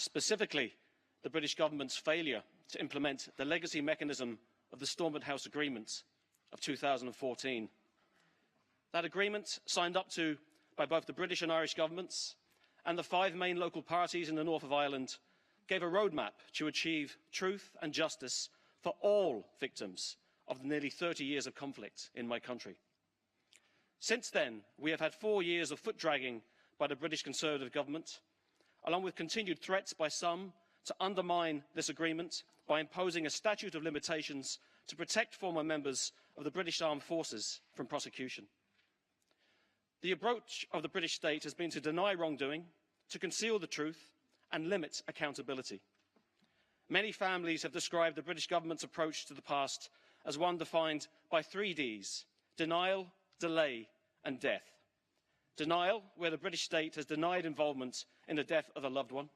specifically the British government's failure to implement the legacy mechanism of the Stormont House Agreement of 2014. That agreement, signed up to by both the British and Irish governments and the 5 main local parties in the north of Ireland, gave a roadmap to achieve truth and justice for all victims of the nearly 30 years of conflict in my country. Since then, we have had 4 years of foot-dragging by the British Conservative government, along with continued threats by some to undermine this agreement by imposing a statute of limitations to protect former members of the British Armed Forces from prosecution. The approach of the British state has been to deny wrongdoing, to conceal the truth and limit accountability. Many families have described the British government's approach to the past as one defined by 3 Ds: denial, delay and death. Denial, where the British state has denied involvement in the death of a loved one.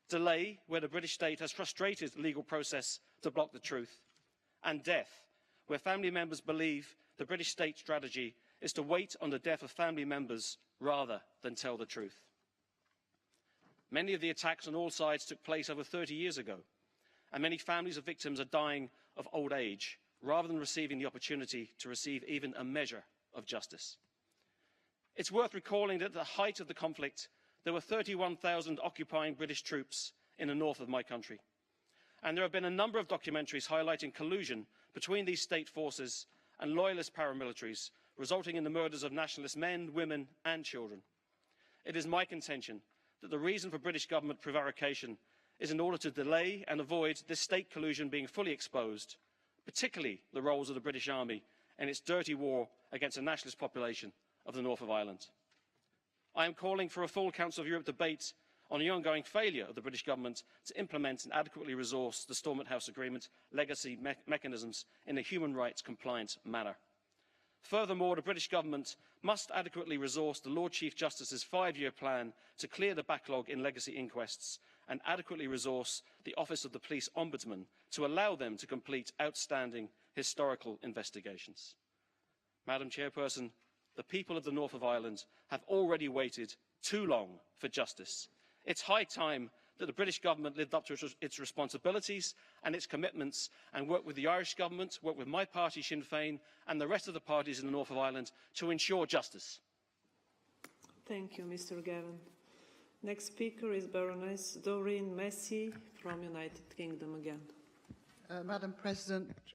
Delay, where the British state has frustrated the legal process to block the truth. And death, where family members believe the British state strategy is to wait on the death of family members rather than tell the truth. Many of the attacks on all sides took place over 30 years ago, and many families of victims are dying of old age rather than receiving the opportunity to receive even a measure of justice. It's worth recalling that at the height of the conflict, there were 31,000 occupying British troops in the north of my country. And there have been a number of documentaries highlighting collusion between these state forces and loyalist paramilitaries, resulting in the murders of nationalist men, women and children. It is my contention that the reason for British government prevarication is in order to delay and avoid this state collusion being fully exposed, particularly the roles of the British Army in its dirty war against the nationalist population of the north of Ireland. I am calling for a full Council of Europe debate on the ongoing failure of the British government to implement and adequately resource the Stormont House Agreement legacy mechanisms in a human rights compliant manner. Furthermore, the British government must adequately resource the Lord Chief Justice's 5-year plan to clear the backlog in legacy inquests and adequately resource the Office of the Police Ombudsman to allow them to complete outstanding historical investigations. Madam Chairperson, the people of the north of Ireland have already waited too long for justice. It's high time that the British government lived up to its responsibilities and its commitments and worked with the Irish government, worked with my party Sinn Féin and the rest of the parties in the north of Ireland to ensure justice. Thank you, Mr. Gavan. Next speaker is Baroness Doreen Massey from United Kingdom again. Madam President,